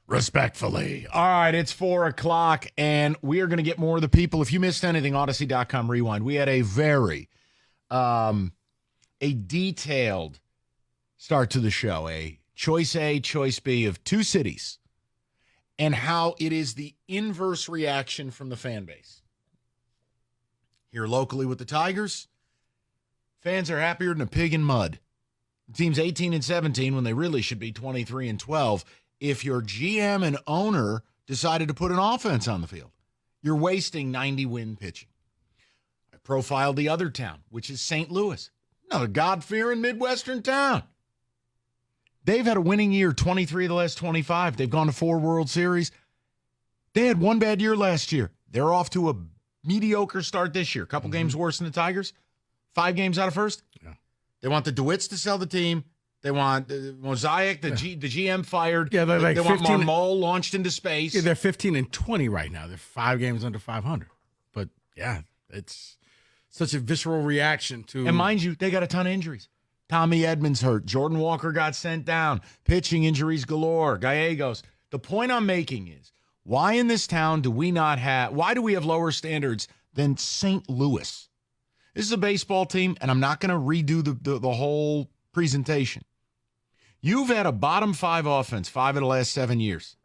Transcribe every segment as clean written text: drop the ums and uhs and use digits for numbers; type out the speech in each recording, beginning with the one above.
Respectfully. All right, it's 4 o'clock, and we are going to get more of the people. If you missed anything, Odyssey.com rewind. We had a very detailed start to the show, a choice A, choice B of two cities, and how it is the inverse reaction from the fan base. Here locally with the Tigers, fans are happier than a pig in mud. The team's 18-17 when they really should be 23-12. If your GM and owner decided to put an offense on the field, you're wasting 90-win pitching. I profiled the other town, which is St. Louis, another God-fearing Midwestern town. They've had a winning year, 23 of the last 25. They've gone to 4 World Series. They had one bad year last year. They're off to a mediocre start this year. A couple games worse than the Tigers. 5 games out of first. Yeah. They want the DeWitts to sell the team. They want Mosaic, the GM fired. Yeah, they want Marmol launched into space. Yeah, they're 15-20 right now. They're 5 games under 500. But yeah, it's such a visceral reaction to. And mind you, they got a ton of injuries. Tommy Edmonds hurt. Jordan Walker got sent down. Pitching injuries galore. Gallegos. The point I'm making is, why in this town do we have lower standards than St. Louis? This is a baseball team, and I'm not going to redo the whole presentation. You've had a bottom 5 offense 5 of the last 7 years.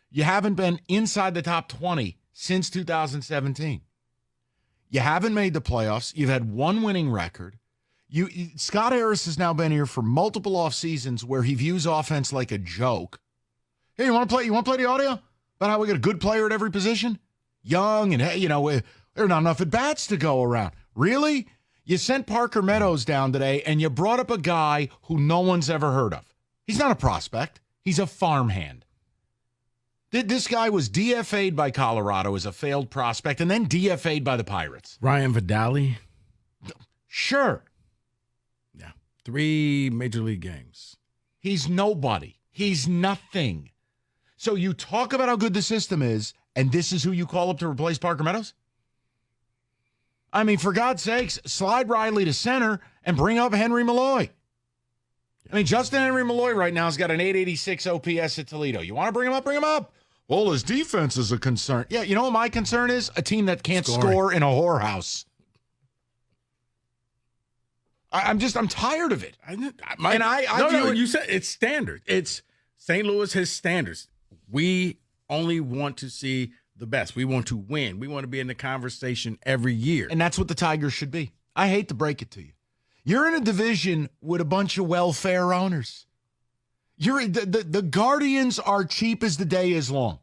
You haven't been inside the top 20 since 2017. You haven't made the playoffs. You've had 1 winning record. Scott Harris has now been here for multiple off seasons where he views offense like a joke. Hey, you want to play the audio about how we got a good player at every position? Young and, hey, there are not enough at bats to go around. Really? You sent Parker Meadows down today, and you brought up a guy who no one's ever heard of. He's not a prospect. He's a farmhand. This guy was DFA'd by Colorado as a failed prospect and then DFA'd by the Pirates. Ryan Vidali? Sure. Yeah. 3 Major League games. He's nobody. He's nothing. So you talk about how good the system is, and this is who you call up to replace Parker Meadows? I mean, for God's sakes, slide Riley to center and bring up Henry Malloy. I mean, Justin Henry Malloy right now has got an 886 OPS at Toledo. You want to bring him up? Bring him up. Well, his defense is a concern. Yeah, you know what my concern is? A team that can't score in a whorehouse. I'm tired of it. You said it's standard. It's St. Louis has standards. We only want to see the best. We want to win. We want to be in the conversation every year. And that's what the Tigers should be. I hate to break it to you. You're in a division with a bunch of welfare owners. The Guardians are cheap as the day is long.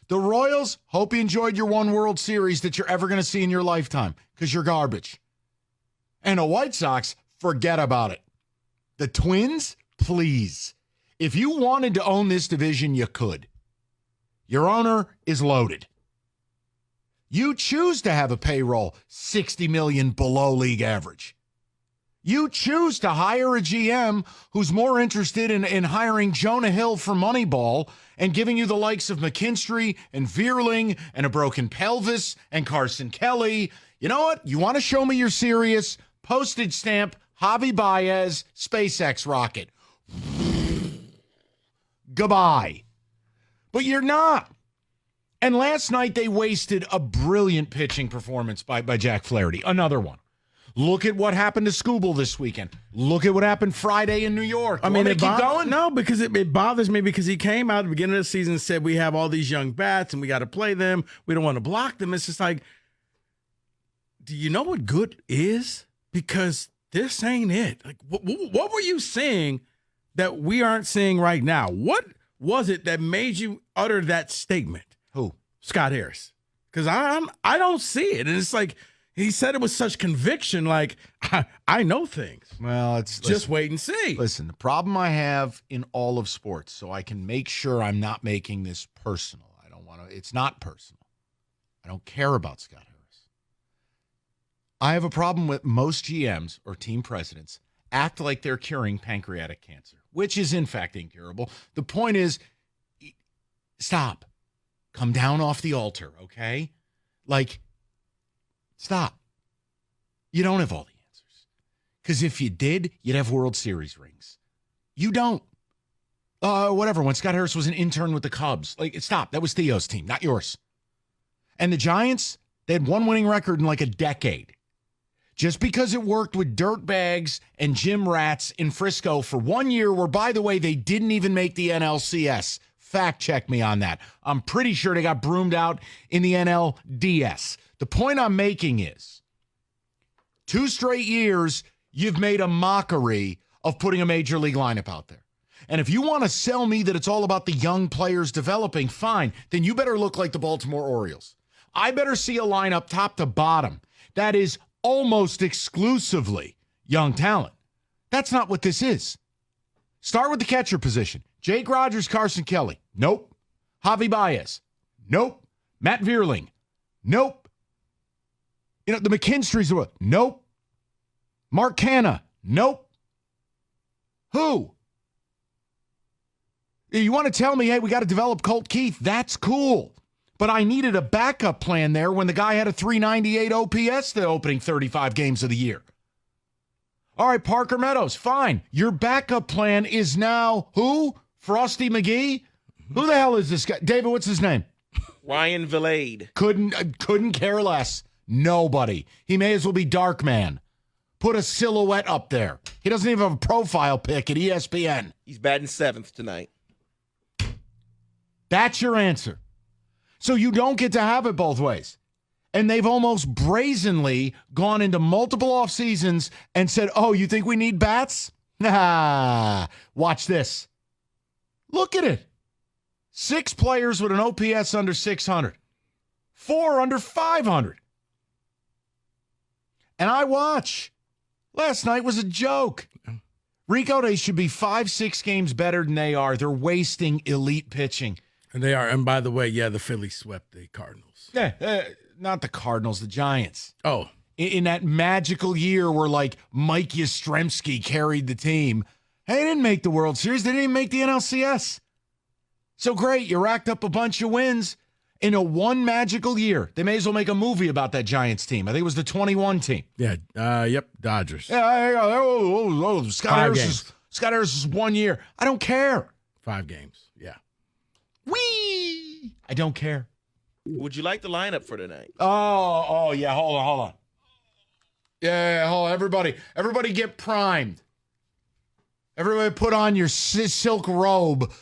The Royals, hope you enjoyed your 1 World Series that you're ever going to see in your lifetime because you're garbage. And the White Sox, forget about it. The Twins, please. If you wanted to own this division, you could. Your owner is loaded. You choose to have a payroll $60 million below league average. You choose to hire a GM who's more interested in hiring Jonah Hill for Moneyball and giving you the likes of McKinstry and Vierling and a broken pelvis and Carson Kelly. You know what? You want to show me you're serious? Postage stamp, Javi Baez, SpaceX rocket. Goodbye. But you're not. And last night they wasted a brilliant pitching performance by Jack Flaherty. Another one. Look at what happened to Skubal this weekend. Look at what happened Friday in New York. I mean, keep going? No, because it bothers me because he came out at the beginning of the season and said we have all these young bats and we got to play them. We don't want to block them. It's just like, do you know what good is? Because this ain't it. Like, what were you seeing that we aren't seeing right now? What was it that made you utter that statement? Who? Scott Harris. Because I don't see it. And it's like, he said it with such conviction, like, I know things. Well, it's just wait and see. Listen, the problem I have in all of sports, so I can make sure I'm not making this personal. I don't want to, it's not personal. I don't care about Scott Harris. I have a problem with most GMs or team presidents act like they're curing pancreatic cancer, which is in fact incurable. The point is, stop. Come down off the altar, okay? Like, stop. You don't have all the answers. Because if you did, you'd have World Series rings. You don't. Whatever, when Scott Harris was an intern with the Cubs. Like, stop. That was Theo's team, not yours. And the Giants, they had one winning record in like a decade. Just because it worked with dirtbags and gym rats in Frisco for 1 year, where, by the way, they didn't even make the NLCS. Fact check me on that. I'm pretty sure they got broomed out in the NLDS. The point I'm making is 2 straight years, you've made a mockery of putting a major league lineup out there. And if you want to sell me that it's all about the young players developing, fine, then you better look like the Baltimore Orioles. I better see a lineup top to bottom that is almost exclusively young talent. That's not what this is. Start with the catcher position. Jake Rogers, Carson Kelly. Nope. Javi Baez. Nope. Matt Vierling. Nope. The McKinstry's. Nope. Mark Canha. Nope. Who? You want to tell me, hey, we got to develop Colt Keith? That's cool. But I needed a backup plan there when the guy had a 398 OPS the opening 35 games of the year. All right, Parker Meadows, fine. Your backup plan is now who? Frosty McGee? Who the hell is this guy? David, what's his name? Ryan Vilade. Couldn't care less. Nobody. He may as well be Darkman. Put a silhouette up there. He doesn't even have a profile pic at ESPN. He's batting 7th tonight. That's your answer. So you don't get to have it both ways. And they've almost brazenly gone into multiple off seasons and said, oh, you think we need bats? Nah, watch this. Look at it. 6 players with an OPS under 600. 4 under 500. And I watch. Last night was a joke. Rico, they should be 5-6 games better than they are. They're wasting elite pitching. And they are. And by the way, yeah, the Phillies swept the Cardinals. Yeah, not the Cardinals, the Giants. Oh. In that magical year where, like, Mike Yastrzemski carried the team. Hey, they didn't make the World Series. They didn't even make the NLCS. So great, you racked up a bunch of wins in a one magical year. They may as well make a movie about that Giants team. I think it was the 21 team. Yeah, yep, Dodgers. Yeah, Scott Harris is 1 year. I don't care. 5 games, yeah. Whee! I don't care. Would you like the lineup for tonight? Oh, yeah. Hold on. Yeah, hold on. Everybody get primed. Everybody put on your silk robe.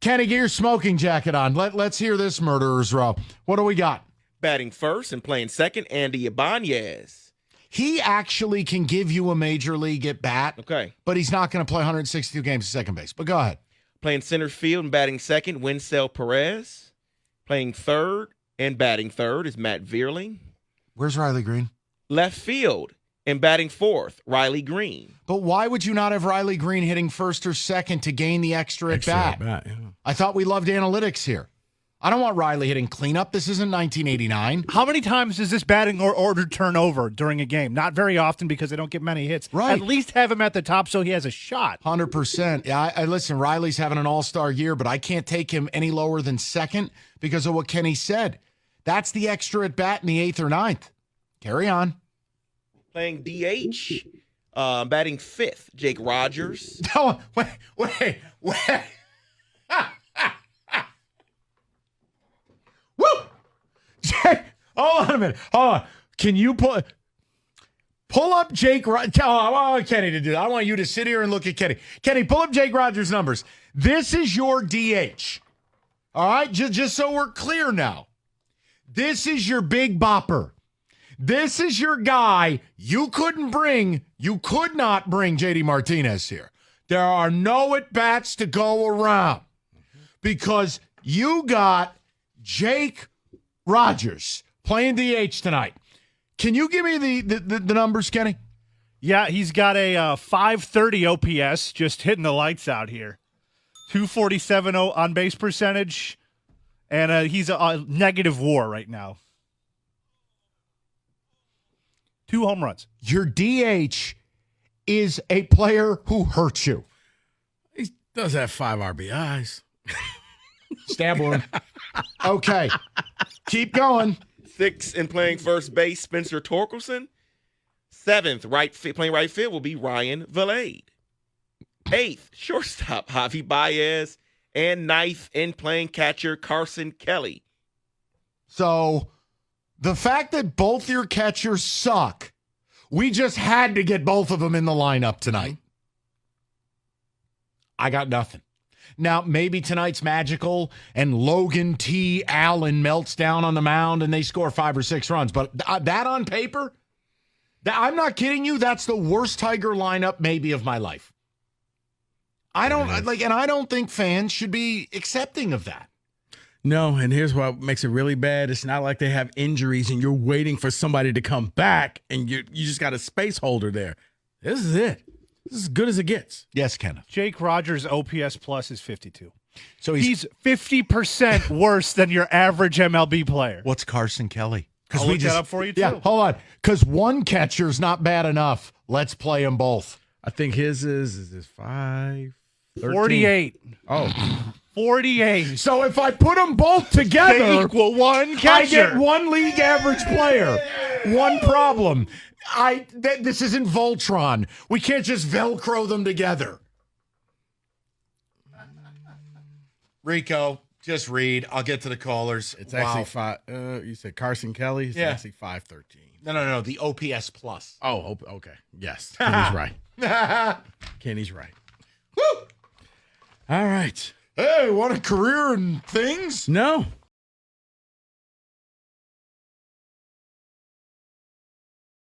Kenny, get your smoking jacket on. Let's hear this murderer's row. What do we got? Batting first and playing second, Andy Ibanez. He actually can give you a major league at bat. Okay. But he's not going to play 162 games at second base. But go ahead. Playing center field and batting second, Winsell Perez. Playing third and batting third is Matt Vierling. Where's Riley Green? Left field and batting fourth, Riley Green. But why would you not have Riley Green hitting first or second to gain the extra at bat? Yeah. I thought we loved analytics here. I don't want Riley hitting cleanup. This isn't 1989. How many times does this batting order turn over during a game? Not very often because they don't get many hits. Right. At least have him at the top so he has a shot. 100%. Yeah, I listen, Riley's having an all-star year, but I can't take him any lower than second because of what Kenny said. That's the extra at bat in the 8th or 9th. Carry on. Playing DH, batting fifth, Jake Rogers. No, wait. Woo! Hold on a minute. Hold on. Can you pull up Jake Rogers? I want Kenny to do that. I want you to sit here and look at Kenny. Kenny, pull up Jake Rogers' numbers. This is your DH. All right? Just so we're clear now. This is your big bopper. This is your guy you could not bring JD Martinez here. There are no at-bats to go around because you got Jake Rogers playing DH tonight. Can you give me the numbers, Kenny? Yeah, he's got a 530 OPS, just hitting the lights out here. 247 on-base percentage, and he's a negative WAR right now. 2 home runs. Your DH is a player who hurts you. He does have 5 RBIs. Stab one. Okay. Keep going. 6th and playing first base, Spencer Torkelson. 7th, playing right field will be Ryan Vilade. 8th, shortstop Javi Baez, and 9th in playing catcher Carson Kelly. So the fact that both your catchers suck, we just had to get both of them in the lineup tonight. I got nothing. Now, maybe tonight's magical and Logan T. Allen melts down on the mound and they score 5 or 6 runs. But that on paper, I'm not kidding you, that's the worst Tiger lineup maybe of my life. I don't think fans should be accepting of that. No, and here's what makes it really bad. It's not like they have injuries and you're waiting for somebody to come back and you just got a space holder there. This is it. This is as good as it gets. Yes, Kenneth. Jake Rogers' OPS plus is 52. So he's 50% worse than your average MLB player. What's Carson Kelly? I'll look that up for you, too. Yeah, hold on. Because one catcher's not bad enough. Let's play them both. I think his is 5. 48. Oh. 48. So if I put them both together, They equal one catcher. I get one league average player. One problem. This isn't Voltron. We can't just Velcro them together. Rico, just read. I'll get to the callers. It's actually 5. You said Carson Kelly? It's actually 513. No. The OPS plus. Oh, okay. Yes. Kenny's right. Kenny's right. Woo! All right. Hey, want a career in things? No.